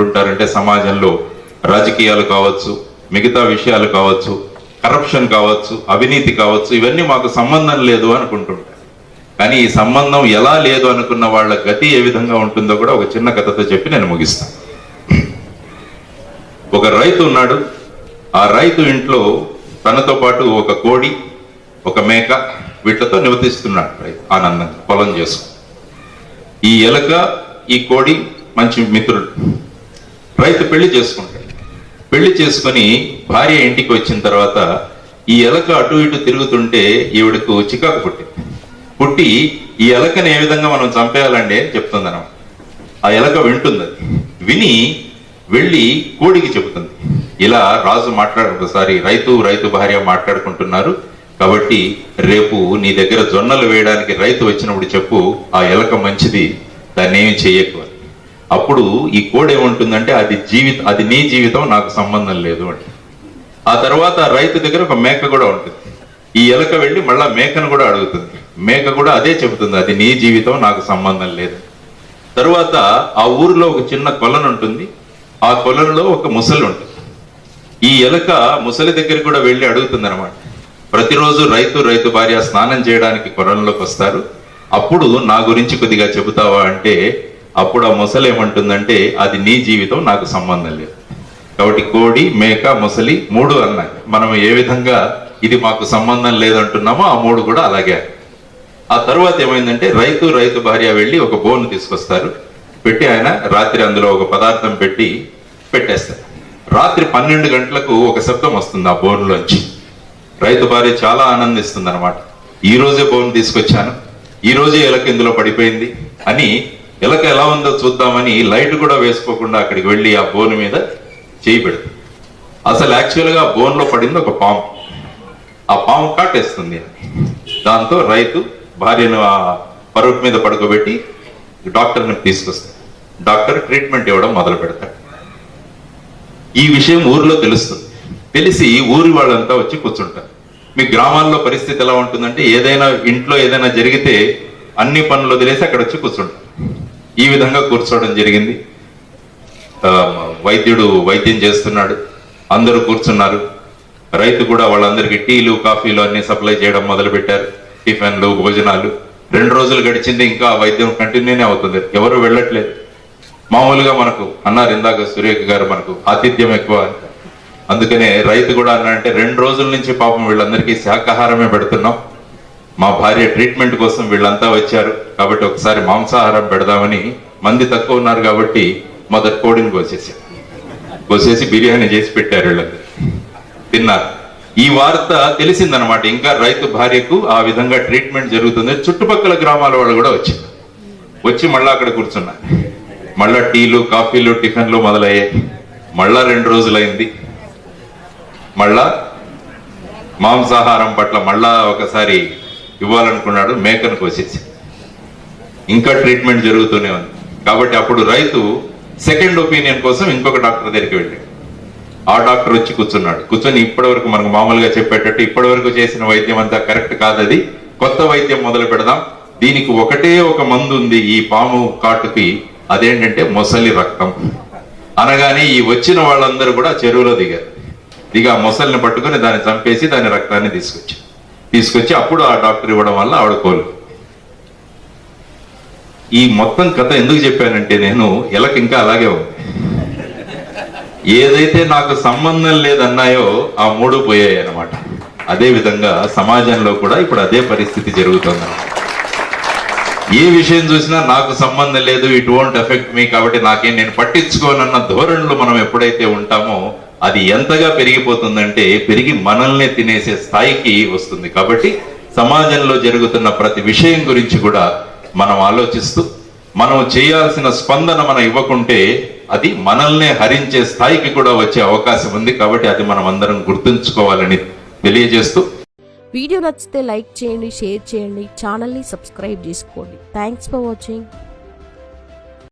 ఉంటారంటే సమాజంలో రాజకీయాలు కావచ్చు, మిగతా విషయాలు కావచ్చు, కరప్షన్ కావచ్చు, అవినీతి కావచ్చు, ఇవన్నీ మాకు సంబంధం లేదు అనుకుంటుంటారు. కానీ ఈ సంబంధం ఎలా లేదు అనుకున్న వాళ్ళ గతి ఏ విధంగా ఉంటుందో కూడా ఒక చిన్న కథతో చెప్పి నేను ముగిస్తాను. ఒక రైతు ఉన్నాడు. ఆ రైతు ఇంట్లో తనతో పాటు ఒక కోడి, ఒక మేక, వీటితో నివసిస్తున్నాడు రైతు ఆనందంగా పొలం చేసుకు. ఈ ఎలక, ఈ కోడి మంచి మిత్రుడు. రైతు పెళ్లి చేసుకుంటాడు. పెళ్లి చేసుకుని భార్య ఇంటికి వచ్చిన తర్వాత ఈ ఎలక అటు ఇటు తిరుగుతుంటే ఈవిడకు చికాకు పుట్టి ఈ ఎలకని ఏ విధంగా మనం చంపేయాలండి అని చెప్తుంది అన్నమాట. ఆ ఎలక వింటుంది. అది విని వెళ్ళి కోడికి చెబుతుంది, ఇలా రాజు ఒకసారి రైతు భార్య మాట్లాడుకుంటున్నారు కాబట్టి రేపు నీ దగ్గర జొన్నలు వేయడానికి రైతు వచ్చినప్పుడు చెప్పు, ఆ ఎలక మంచిది, దాన్ని ఏమి చెయ్యకు అని. అప్పుడు ఈ కోడి ఏముంటుందంటే అది నీ జీవితం, నాకు సంబంధం లేదు అంటే. ఆ తర్వాత రైతు దగ్గర ఒక మేక కూడా ఉంటుంది. ఈ ఎలక వెళ్ళి మళ్ళా మేకను కూడా అడుగుతుంది. మేక కూడా అదే చెబుతుంది, అది నీ జీవితం, నాకు సంబంధం లేదు. తరువాత ఆ ఊరిలో ఒక చిన్న కొలను ఉంటుంది. ఆ కొలంలో ఒక ముసలి ఉంటుంది. ఈ ఎలక ముసలి దగ్గరికి కూడా వెళ్ళి అడుగుతుంది అనమాట. ప్రతిరోజు రైతు భార్య స్నానం చేయడానికి కొలంలోకి వస్తారు, అప్పుడు నా గురించి కొద్దిగా చెబుతావా అంటే అప్పుడు ఆ ముసలి ఏమంటుందంటే అది నీ జీవితం, నాకు సంబంధం లేదు. కాబట్టి కోడి, మేక, ముసలి మూడు అన్నాయి. మనం ఏ విధంగా ఇది మాకు సంబంధం లేదంటున్నామో ఆ మూడు కూడా అలాగే. ఆ తర్వాత ఏమైందంటే రైతు భార్య వెళ్ళి ఒక బోన్ తీసుకొస్తారు. పెట్టి ఆయన రాత్రి అందులో ఒక పదార్థం పెట్టేస్తారు. రాత్రి 12 గంటలకు ఒక శబ్దం వస్తుంది ఆ బోన్లోంచి. రైతు భార్య చాలా ఆనందిస్తుంది అనమాట. ఈ రోజే బోన్ తీసుకొచ్చాను, ఈ రోజే ఎలక ఇందులో పడిపోయింది అని, ఎలక ఎలా ఉందో చూద్దామని లైట్ కూడా వేసుకోకుండా అక్కడికి వెళ్ళి ఆ బోన్ మీద చేయి పెడుతుంది. అసలు యాక్చువల్గా ఆ బోన్లో పడింది ఒక పాము. ఆ పాము కాటేస్తుంది. దాంతో రైతు భార్యను ఆ పరుపు మీద పడుకోబెట్టి డాక్టర్ని తీసుకొస్తాడు. డాక్టర్ ట్రీట్మెంట్ ఇవ్వడం మొదలు పెడతాడు. ఈ విషయం ఊరిలో తెలుస్తుంది. తెలిసి ఊరి వాళ్ళంతా వచ్చి కూర్చుంటారు. మీ గ్రామాల్లో పరిస్థితి ఎలా ఉంటుందంటే ఇంట్లో ఏదైనా జరిగితే అన్ని పనులు వదిలేసి అక్కడ వచ్చి కూర్చుంటారు. ఈ విధంగా కూర్చోవడం జరిగింది. వైద్యుడు వైద్యం చేస్తున్నాడు, అందరూ కూర్చున్నారు. రైతు కూడా వాళ్ళందరికీ టీలు, కాఫీలు అన్ని సప్లై చేయడం మొదలు పెట్టారు. టిఫిన్లు, భోజనాలు. 2 రోజులు గడిచింది, ఇంకా వైద్యం కంటిన్యూనే అవుతుంది, ఎవరు వెళ్ళట్లేదు. మామూలుగా మనకు అన్నారు ఇందాక సురేఖ గారు, మనకు ఆతిథ్యం ఎక్కువ అని. అందుకనే రైతు కూడా అన్నాడంటే 2 రోజుల నుంచి పాపం వీళ్ళందరికీ శాకాహారమే పెడుతున్నాం, మా భార్య ట్రీట్మెంట్ కోసం వీళ్ళంతా వచ్చారు కాబట్టి ఒకసారి మాంసాహారం పెడదామని, మంది తక్కువ ఉన్నారు కాబట్టి మొదటి కోడిని కోసేసి బిర్యానీ చేసి పెట్టారు. వీళ్ళందరూ తిన్నారు. ఈ వార్త తెలిసిందనమాట. ఇంకా రైతు భార్యకు ఆ విధంగా ట్రీట్మెంట్ జరుగుతుంది. చుట్టుపక్కల గ్రామాల వాళ్ళు కూడా వచ్చి మళ్ళా అక్కడ కూర్చున్నారు. మళ్ళా టీలు, కాఫీలు, టిఫిన్లు మొదలయ్యాయి. మళ్ళా 2 రోజులైంది. మళ్ళా మాంసాహారం పట్ల మళ్ళా ఒకసారి ఇవ్వాలనుకున్నాడు. మేకను కోసేసి ఇంకా ట్రీట్మెంట్ జరుగుతూనే ఉంది. కాబట్టి అప్పుడు రైతు సెకండ్ ఒపీనియన్ కోసం ఇంకొక డాక్టర్ దగ్గరికి వెళ్ళాడు. ఆ డాక్టర్ వచ్చి కూర్చొని ఇప్పటి వరకు మనకు మామూలుగా చెప్పేటట్టు ఇప్పటి వరకు చేసిన వైద్యం అంతా కరెక్ట్ కాదది, కొత్త వైద్యం మొదలు పెడదాం. దీనికి ఒకటే ఒక మందు ఉంది ఈ పాము కాటుకి, అదేంటంటే మొసలి రక్తం. అనగానే ఈ వచ్చిన వాళ్ళందరూ కూడా చెరువులో దిగి ఆ మొసలిని పట్టుకొని దాన్ని చంపేసి దాని రక్తాన్ని తీసుకొచ్చి అప్పుడు ఆ డాక్టర్ ఇవ్వడం వల్ల ఆవిడ కోలు. ఈ మొత్తం కథ ఎందుకు చెప్పానంటే నేను ఎలక ఇంకా అలాగే ఉంది. ఏదైతే నాకు సంబంధం లేదన్నాయో ఆ 3 పోయాయి అన్నమాట. అదే విధంగా సమాజంలో కూడా ఇప్పుడు అదే పరిస్థితి జరుగుతుంది. ఏ విషయం చూసినా నాకు సంబంధం లేదు, ఇట్ వోంట్ ఎఫెక్ట్ మీ, కాబట్టి నేను పట్టించుకోనన్న ధోరణిలో మనం ఎప్పుడైతే ఉంటామో అది ఎంతగా పెరిగిపోతుందంటే పెరిగి మనల్ని తినేసే స్థాయికి వస్తుంది. కాబట్టి సమాజంలో జరుగుతున్న ప్రతి విషయం గురించి కూడా మనం ఆలోచిస్తూ మనం చేయాల్సిన స్పందన మనం ఇవ్వకుంటే అది మనల్నే హరించే స్థాయికి కూడా వచ్చే అవకాశం ఉంది. కాబట్టి అది మనం అందరం గుర్తుంచుకోవాలని తెలియజేస్తూ, వీడియో నచ్చితే లైక్ చేయండి, షేర్ చేయండి, ఛానల్ని సబ్స్క్రైబ్ చేసుకోండి. Thanks for watching.